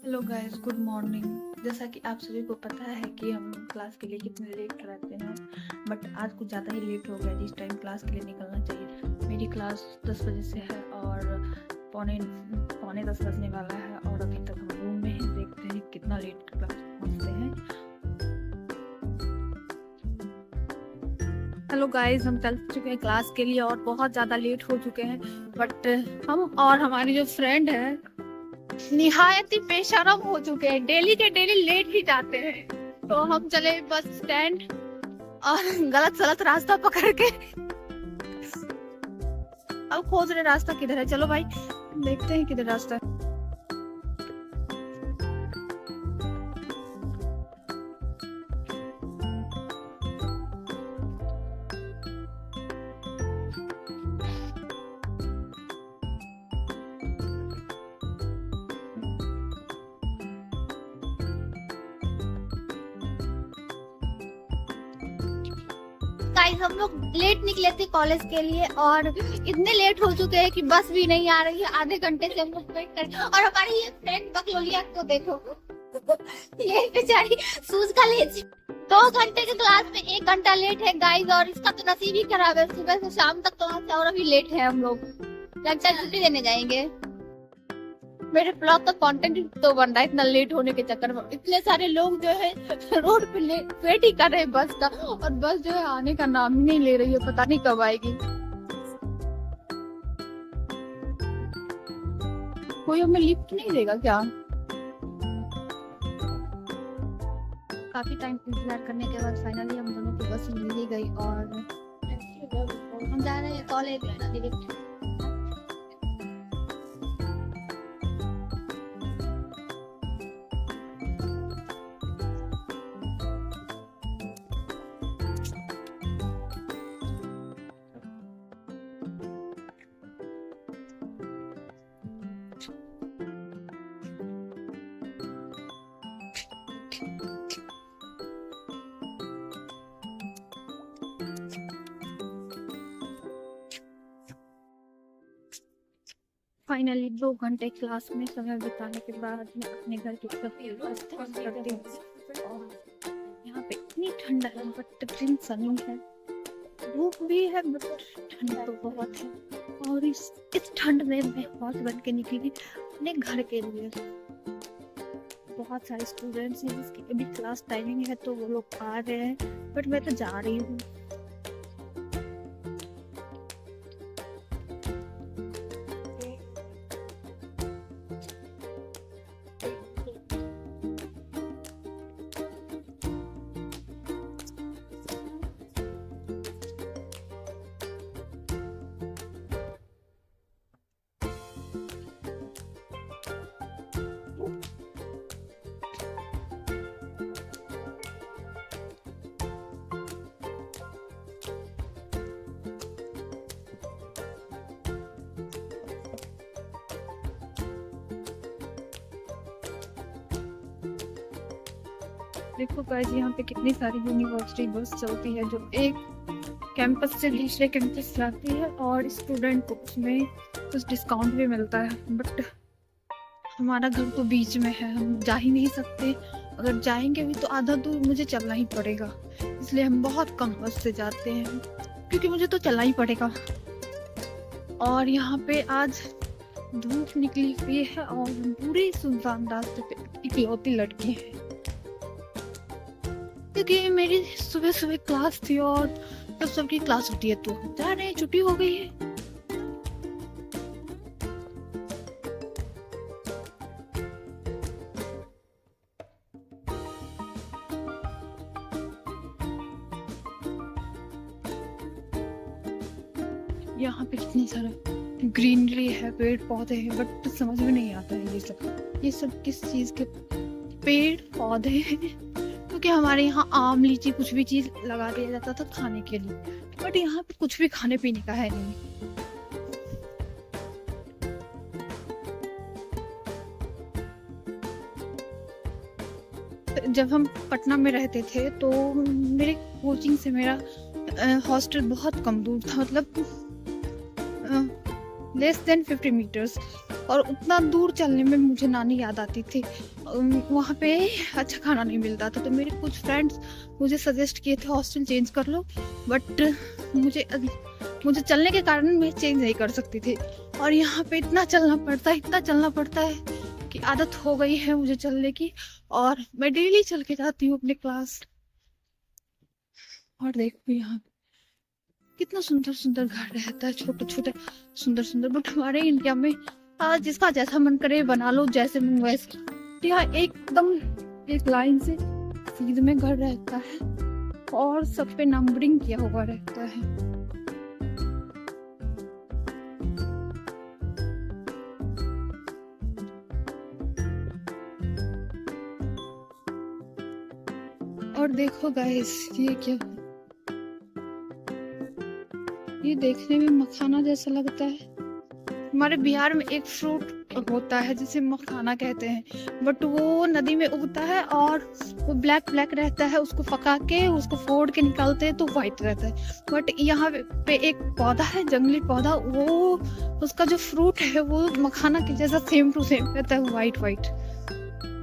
Hello guys, good morning. जैसा कि आप सभी को पता है कि हम क्लास के लिए कितने लेट रहते हैं, बट आज कुछ ज़्यादा ही लेट हो गया। जिस टाइम क्लास के लिए निकलना चाहिए, मेरी क्लास 10 बजे से है और पौने पौने 10 बजने वाला है और अभी तक हम रूम में हैं। देखते हैं कितना लेट क्लास पहुँचते हैं। हेलो गाइस, हम चल चुके हैं क्लास के लिए और बहुत ज़्यादा लेट हो चुके हैं, बट हम और हमारी जो फ्रेंड है निहायत ही बेशरम हो चुके हैं। डेली के डेली लेट ही जाते हैं। तो हम चले बस स्टैंड और गलत सलत रास्ता पकड़ के अब खोज रहे रास्ता किधर है। चलो भाई देखते हैं किधर रास्ता है। गाइस, हम लोग लेट निकले थे कॉलेज के लिए और इतने लेट हो चुके हैं कि बस भी नहीं आ रही है। आधे घंटे से हम लोग वेट कर रहे हैं और हमारी ये फ्रेंड बकलोलिया को देखो, ये बेचारी सूज का ले 2 घंटे के क्लास में 1 घंटा लेट है गाइस। और इसका तो नसीब ही खराब है, सुबह से शाम तक क्लास है और अभी लेट है। हम लोग लगता है छुट्टी देने जाएंगे। मेरे ब्लॉग का कंटेंट तो बन रहा है इतना लेट होने के चक्कर में। इतने सारे लोग जो है रोड पे वेट ही कर रहे हैं बस का, और बस जो है आने का नाम ही नहीं ले रही है। पता नहीं कब आएगी। कोई हमें लिफ्ट नहीं देगा क्या? काफी टाइम इंतजार करने के बाद फाइनली हम दोनों की बस मिल ही गई और हम जा रहे हैं कॉलेज। फाइनली 2 घंटे क्लास में समय बिताने के बाद मैं अपने घर की तरफ करती हूँ। और यहाँ पे इतनी ठंडा है बट दिन सनी है, धूप भी है बट ठंड तो बहुत है। और इस ठंड में मैं बहुत बन के निकली अपने घर के लिए। बहुत सारे स्टूडेंट्स हैं जिसकी अभी क्लास टाइमिंग है तो वो लोग आ रहे हैं, बट मैं तो जा रही हूँ। देखो गाइस, यहाँ पे कितनी सारी यूनिवर्सिटी बस चलती है जो एक कैंपस से दूसरे कैंपस जाती है और स्टूडेंट को उसमें कुछ डिस्काउंट भी मिलता है। बट हमारा घर तो बीच में है, हम जा ही नहीं सकते। अगर जाएंगे भी तो आधा दूर मुझे चलना ही पड़ेगा, इसलिए हम बहुत कम बस से जाते हैं क्योंकि मुझे तो चलना ही पड़ेगा। और यहाँ पे आज धूप निकली हुई है और पूरे सुनसान रास्ते पे इकलौती लड़की है क्योंकि मेरी सुबह सुबह क्लास थी और तब सबकी क्लास होती है तो जा रहे हैं, छुट्टी हो गई है। यहाँ पे कितनी सारा ग्रीनरी है, पेड़ पौधे हैं, बट समझ में नहीं आता है ये सब किस चीज के पेड़ पौधे हैं। क्योंकि हमारे यहाँ आम लीची कुछ भी चीज लगा दिया जाता था खाने के लिए, बट यहाँ पे कुछ भी खाने पीने का है नहीं। जब हम पटना में रहते थे तो मेरे कोचिंग से मेरा हॉस्टल बहुत कम दूर था, मतलब लेस देन 50 मीटर्स। और उतना दूर चलने में मुझे नानी याद आती थी। वहाँ पे अच्छा खाना नहीं मिलता था, तो मेरे कुछ फ्रेंड्स मुझे सजेस्ट किए थे हॉस्टल चेंज कर लो, बट मुझे चलने के कारण मैं चेंज नहीं कर सकती थी। और यहाँ पे इतना चलना पड़ता है कि आदत हो गई है मुझे चलने की, और मैं डेली चल के जाती हूँ अपने क्लास। और देखो यहाँ कितना सुंदर सुंदर घर रहता है, छोटे छोटे सुंदर सुंदर। बट हमारे इंडिया में जिसका जैसा मन करे बना लो, जैसे मन वैसे। यहाँ एकदम एक लाइन से सीध में घर रहता है, और सब पे नंबरिंग किया हुआ रहता है। और देखो गाइस, ये क्या, ये देखने में मखाना जैसा लगता है। हमारे बिहार में एक फ्रूट होता है जिसे मखाना कहते हैं, बट वो नदी में उगता है और वो ब्लैक ब्लैक रहता है। उसको पका के उसको फोड़ के निकालते हैं तो व्हाइट रहता है। बट यहाँ पे एक पौधा है, जंगली पौधा, वो उसका जो फ्रूट है वो मखाना के जैसा सेम टू सेम रहता है, व्हाइट व्हाइट।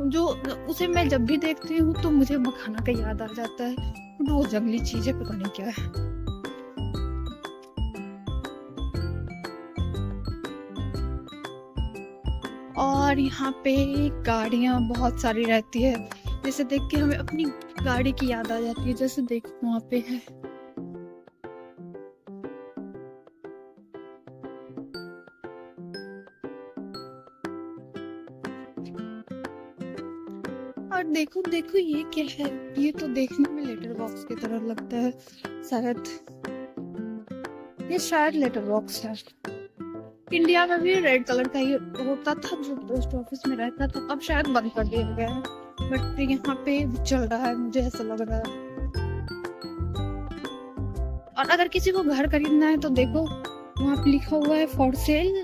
जो उसे मैं जब भी देखती हूँ तो मुझे मखाना का याद आ जाता है, बट वो जंगली चीज है, पता नहीं क्या है। और यहाँ पे गाड़ियाँ बहुत सारी रहती है, जैसे देख के हमें अपनी गाड़ी की याद आ जाती है। जैसे देखो वहाँ पे है, और देखो देखो ये क्या है, ये तो देखने में लेटर बॉक्स की तरह लगता है। ये शायद लेटर बॉक्स है। इंडिया में भी रेड कलर का ही होता था जो पोस्ट ऑफिस में रहता था, अब शायद बंद कर दिया गया है, बट यहाँ पे चल रहा है, मुझे ऐसा लग रहा है। और अगर किसी को घर खरीदना है तो देखो वहाँ पे लिखा हुआ है फॉर सेल।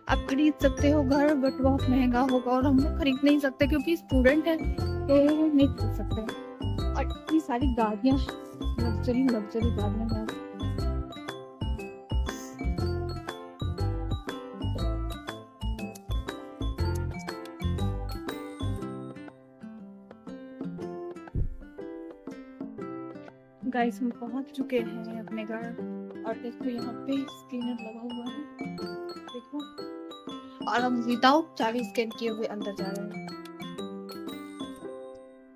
आप खरीद सकते हो घर, बट बहुत महंगा होगा और हम लोग खरीद नहीं सकते क्योंकि स्टूडेंट है, तो नहीं खरीद सकते। और इतनी सारी गाड़ियाँ, लग्जरी गाड़ियाँ। गाइस हम पहुंच चुके हैं अपने घर, और देखो यहाँ पे स्कैनर लगा हुआ है, देखो। और हम विदाउट चाबी स्कैन किए हुए अंदर जा रहे हैं।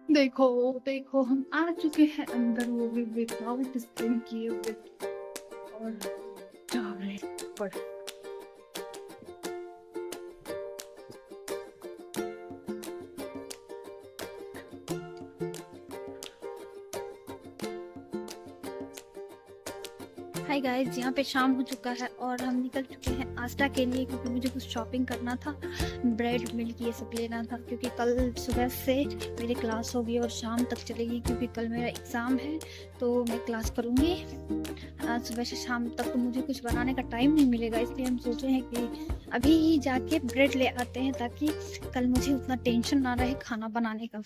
देखो हम आ चुके हैं अंदर, वो भी विदाउट स्कैन किए हुए, और जा रहे हैं ऊपर। हाय गाइस, यहाँ पे शाम हो चुका है और हम निकल चुके हैं आस्था के लिए, क्योंकि मुझे कुछ शॉपिंग करना था, ब्रेड मिल्क ये सब लेना था, क्योंकि कल सुबह से मेरी क्लास होगी और शाम तक चलेगी, क्योंकि कल मेरा एग्ज़ाम है तो मैं क्लास करूँगी सुबह से शाम तक। तो मुझे कुछ बनाने का टाइम नहीं मिलेगा, इसलिए हम सोचे हैं कि अभी ही जाके ब्रेड ले आते हैं, ताकि कल मुझे उतना टेंशन ना रहे खाना बनाने का।